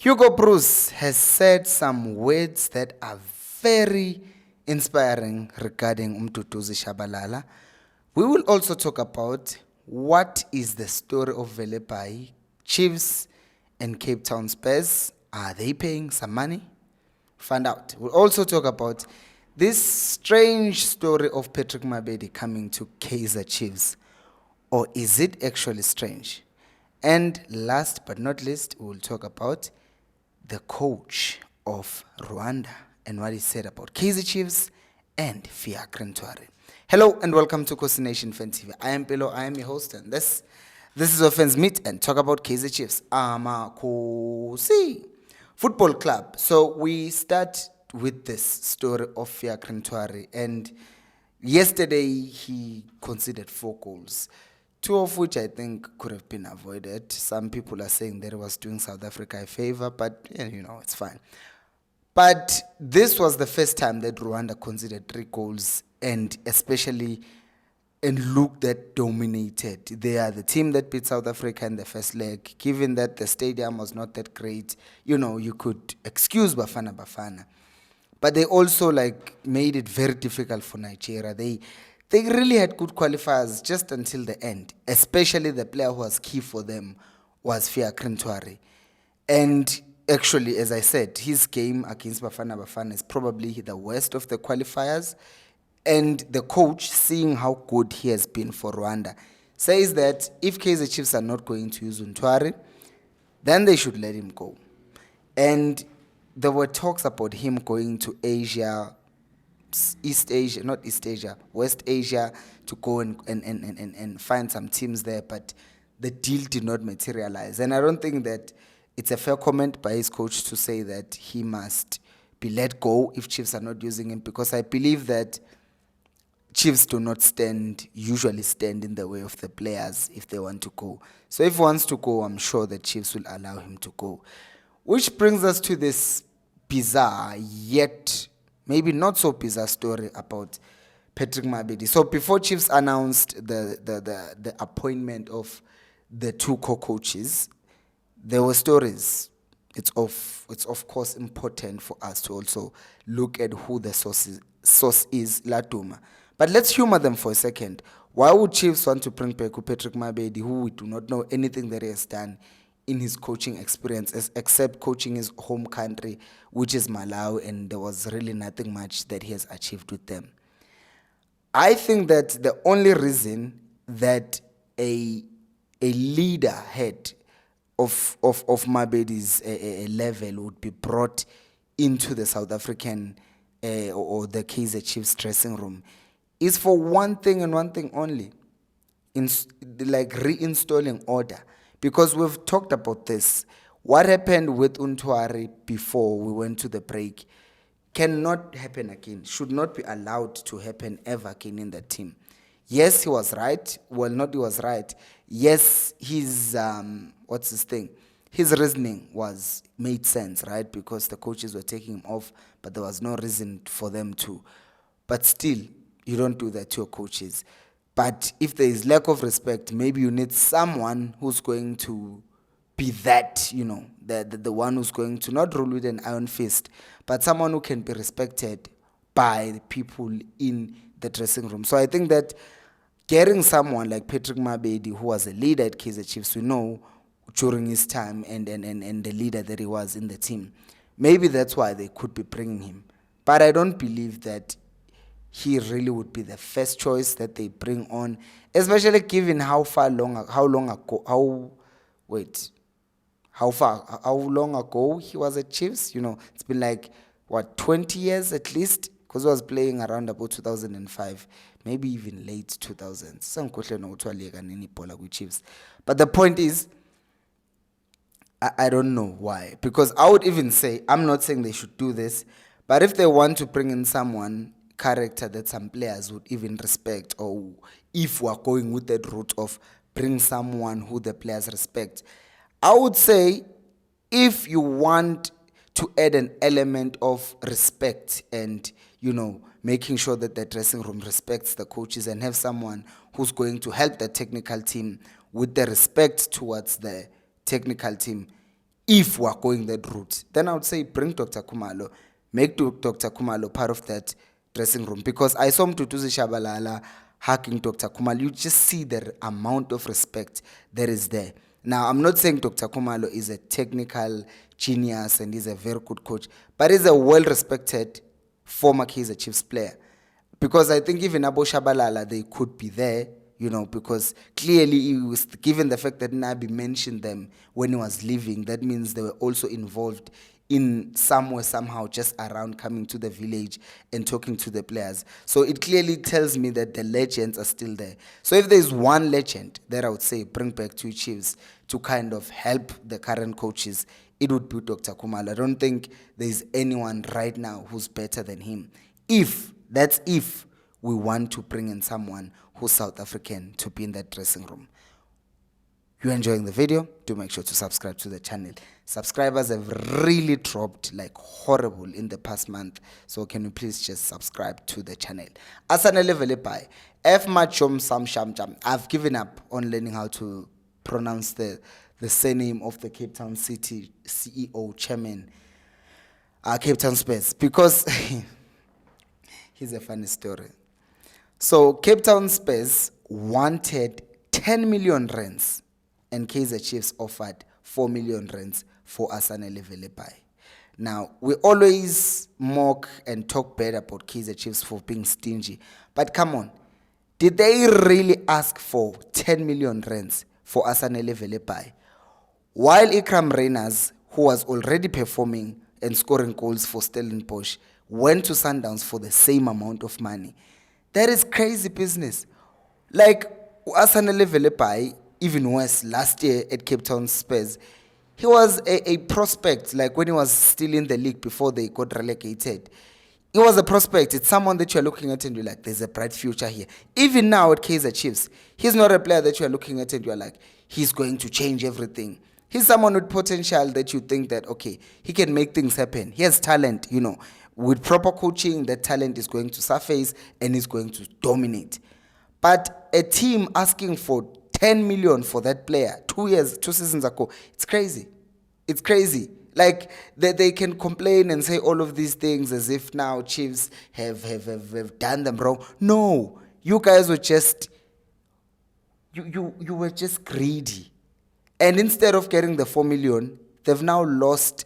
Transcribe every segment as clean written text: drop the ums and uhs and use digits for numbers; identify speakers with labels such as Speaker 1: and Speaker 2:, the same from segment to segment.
Speaker 1: Hugo Bruce has said some words that are very inspiring regarding Umtutuzi Shabalala. We will also talk about what is the story of Velepai, Chiefs and Cape Town Spurs. Are they paying some money? Find out. We'll also talk about this strange story of Patrick Mabedi coming to Kaizer Chiefs. Or is it actually strange? And last but not least, we will talk about the coach of Rwanda and what he said about Kaizer Chiefs and Fiacre Ntwari. Hello and welcome to Khosi Nation Fan TV. I am Pelo, I am your host, and this is our fans meet and talk about Kaizer Chiefs. Khosi Football Club. So we start with this story of Fiacre Ntwari, and yesterday he conceded 4 goals. 2 of which I think could have been avoided. Some people are saying that it was doing South Africa a favor, but it's fine. But this was the first time that Rwanda conceded 3 goals, and especially in look that dominated. They are the team that beat South Africa in the first leg. Given that the stadium was not that great, you could excuse Bafana. But they also made it very difficult for Nigeria. They really had good qualifiers just until the end, especially the player who was key for them was Fiacre Ntwari. And actually, as I said, his game against Bafana is probably the worst of the qualifiers. And the coach, seeing how good he has been for Rwanda, says that if Kaizer Chiefs are not going to use Ntwari, then they should let him go. And there were talks about him going to Asia, West Asia, to go and find some teams there, but the deal did not materialize. And I don't think that it's a fair comment by his coach to say that he must be let go if Chiefs are not using him, because I believe that Chiefs do not usually stand in the way of the players if they want to go. So if he wants to go, I'm sure the Chiefs will allow him to go. Which brings us to this bizarre yet maybe not so bizarre story about Patrick Mabedi. So before Chiefs announced the appointment of the 2 co-coaches, there were stories. It's of course important for us to also look at who the source is, Latuma. But let's humor them for a second. Why would Chiefs want to bring back Patrick Mabedi, who we do not know anything that he has done in his coaching experience, except coaching his home country, which is Malawi, and there was really nothing much that he has achieved with them? I think that the only reason that a leader head of Mabedi's level would be brought into the South African or the Kaizer Chiefs dressing room is for one thing and one thing only, reinstalling order. Because we've talked about this. What happened with Ntwari before we went to the break cannot happen again, should not be allowed to happen ever again in the team. Yes, he was right. Well, not he was right. Yes, his reasoning made sense, right? Because the coaches were taking him off, but there was no reason for them to. But still, you don't do that to your coaches. But if there is lack of respect, maybe you need someone who's going to be that, the one who's going to not rule with an iron fist, but someone who can be respected by the people in the dressing room. So I think that getting someone like Patrick Mabedi, who was a leader at Kaizer Chiefs, we know during his time and the leader that he was in the team, maybe that's why they could be bringing him. But I don't believe that he really would be the first choice that they bring on, especially given how long ago he was at Chiefs. It's been 20 years at least, because he was playing around about 2005, maybe even late 2000s. Chiefs. But the point is, I don't know why, because I would even say, I'm not saying they should do this, but if they want to bring in someone character that some players would even respect, or if we're going with that route of bring someone who the players respect, I would say if you want to add an element of respect and making sure that the dressing room respects the coaches and have someone who's going to help the technical team with the respect towards the technical team, if we're going that route, then I would say bring Dr. Khumalo, make Dr. Khumalo part of that dressing room. Because I saw Mtutuzi Shabalala hugging Dr. Khumalo. You just see the amount of respect that is there. Now, I'm not saying Dr. Khumalo is a technical genius and he's a very good coach, but he's a well-respected former Kaizer Chiefs player. Because I think even Abo Shabalala, they could be there, because clearly he was, given the fact that Nabi mentioned them when he was leaving, that means they were also involved in somewhere, somehow, just around coming to the village and talking to the players. So it clearly tells me that the legends are still there. So if there's one legend that I would say bring back to Chiefs to kind of help the current coaches, it would be Dr. Khumalo. I don't think there's anyone right now who's better than him. If we want to bring in someone who's South African to be in that dressing room. You're enjoying the video, do make sure to subscribe to the channel. Subscribers have really dropped like horrible in the past month. So can you please just subscribe to the channel. Asanele Velepai, F Machom Sam Shamjam. I've given up on learning how to pronounce the surname of the Cape Town City CEO chairman, Cape Town Spurs, because here's a funny story. So Cape Town Spurs wanted 10 million rands and Kaizer Chiefs offered 4 million rands for Asanele Velepai. Now, we always mock and talk bad about Kaizer Chiefs for being stingy. But come on, did they really ask for 10 million rands for Asanele Velepai? While Ikram Reyners, who was already performing and scoring goals for Stellenbosch, went to Sundowns for the same amount of money. That is crazy business. Like Asanele Velepai, even worse, last year at Cape Town Spurs, he was a prospect, like when he was still in the league before they got relegated. He was a prospect. It's someone that you're looking at and you're like, there's a bright future here. Even now at Kaizer Chiefs, he's not a player that you're looking at and you're like, he's going to change everything. He's someone with potential that you think that, okay, he can make things happen. He has talent, With proper coaching, that talent is going to surface and he's going to dominate. But a team asking for 10 million for that player 2 seasons ago, it's crazy. It's crazy. Like, they can complain and say all of these things as if now Chiefs have done them wrong. No, you guys were just, you were just greedy. And instead of getting the 4 million, they've now lost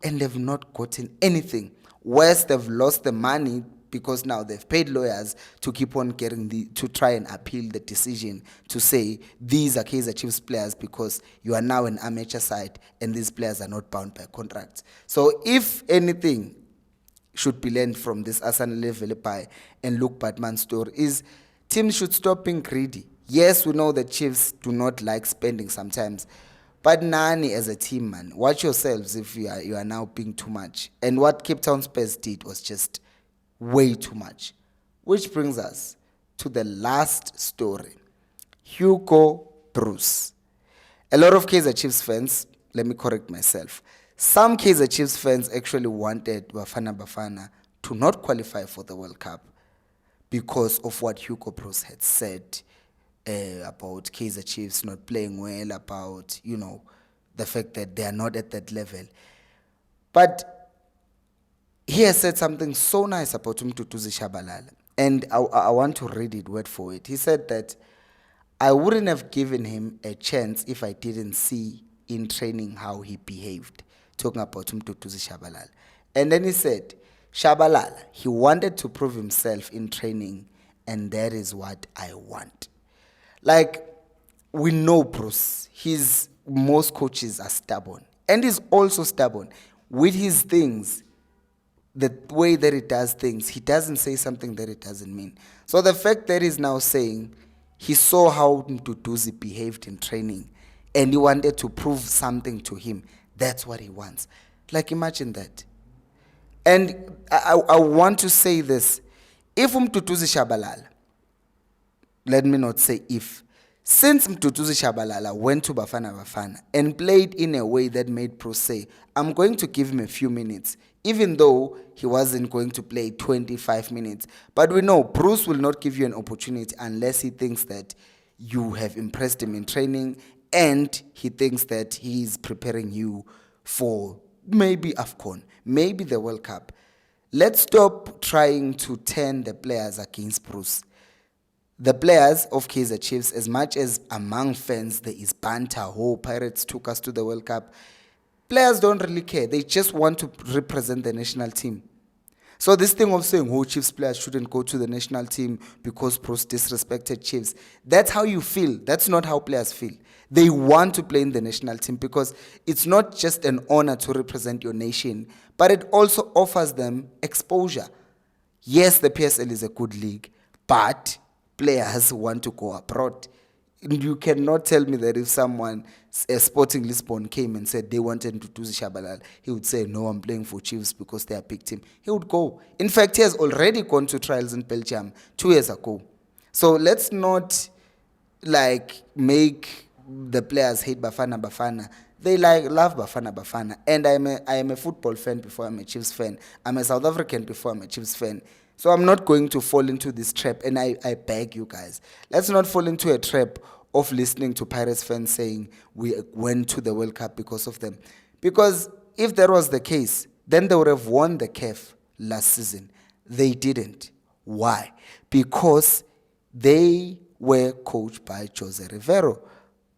Speaker 1: and they've not gotten anything. Worse, they've lost the money because now they've paid lawyers to keep on to try and appeal the decision to say these are Kaizer Chiefs players because you are now an amateur side and these players are not bound by contracts. So if anything should be learned from this Asanele Velepai and Luke Batman story is teams should stop being greedy. Yes, we know that Chiefs do not like spending sometimes. But Nani as a team, man, watch yourselves if you are now being too much. And what Cape Town Spurs did was just way too much. Which brings us to the last story. Hugo Bruce. A lot of Kaizer Chiefs fans, let me correct myself. Some Kaizer Chiefs fans actually wanted Bafana to not qualify for the World Cup because of what Hugo Bruce had said about Kaizer Chiefs not playing well, about, the fact that they are not at that level. But he has said something so nice about Mtutuzi Shabalala. And I want to read it word for it. He said that I wouldn't have given him a chance if I didn't see in training how he behaved. Talking about Mtutuzi Shabalala. And then he said, Shabalala, he wanted to prove himself in training, and that is what I want. Like, we know Bruce. Most coaches are stubborn. And he's also stubborn. With his things, the way that he does things, he doesn't say something that it doesn't mean. So the fact that he's now saying he saw how Mtutuzi behaved in training and he wanted to prove something to him, that's what he wants. Like, imagine that. And I want to say this. If Mtutuzi Shabalala, let me not say if, since Mtutuzi Shabalala went to Bafana and played in a way that made Bruce say, I'm going to give him a few minutes, even though he wasn't going to play 25 minutes. But we know Bruce will not give you an opportunity unless he thinks that you have impressed him in training and he thinks that he is preparing you for maybe AFCON, maybe the World Cup. Let's stop trying to turn the players against Bruce. The players of Kaizer Chiefs, as much as among fans there is banter, oh, Pirates took us to the World Cup, players don't really care. They just want to represent the national team. So this thing of saying, oh, Chiefs players shouldn't go to the national team because Bruce disrespected Chiefs, that's how you feel. That's not how players feel. They want to play in the national team because it's not just an honor to represent your nation, but it also offers them exposure. Yes, the PSL is a good league, but players want to go abroad. You cannot tell me that if someone, a Sporting Lisbon, came and said they wanted to do Shabalala, he would say, no, I'm playing for Chiefs because they are big team. He would go. In fact, he has already gone to trials in Belgium 2 years ago. So let's not make the players hate Bafana. They love Bafana. And I am a football fan before I'm a Chiefs fan. I'm a South African before I'm a Chiefs fan. So I'm not going to fall into this trap. And I beg you guys, let's not fall into a trap of listening to Pirates fans saying we went to the World Cup because of them. Because if that was the case, then they would have won the CAF last season. They didn't. Why? Because they were coached by Jose Rivero.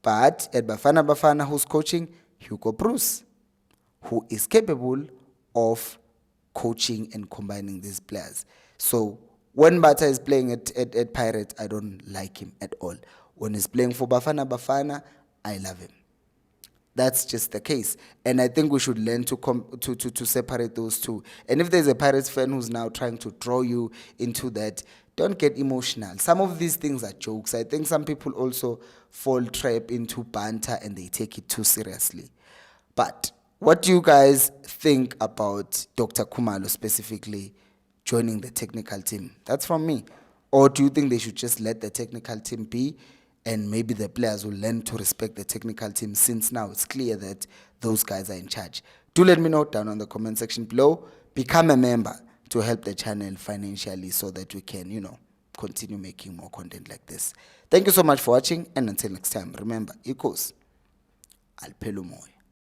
Speaker 1: But at Bafana, who's coaching? Hugo Bruce, who is capable of coaching and combining these players. So when Bata is playing at Pirates, I don't like him at all. When he's playing for Bafana, I love him. That's just the case. And I think we should learn to separate those two. And if there's a Pirates fan who's now trying to draw you into that, don't get emotional. Some of these things are jokes. I think some people also fall trap into banter and they take it too seriously. But what do you guys think about Dr. Khumalo specifically joining the technical team? That's from me. Or do you think they should just let the technical team be and maybe the players will learn to respect the technical team since now it's clear that those guys are in charge? Do let me know down on the comment section below. Become a member to help the channel financially so that we can, continue making more content like this. Thank you so much for watching, and until next time, remember, equals Alpelumoy.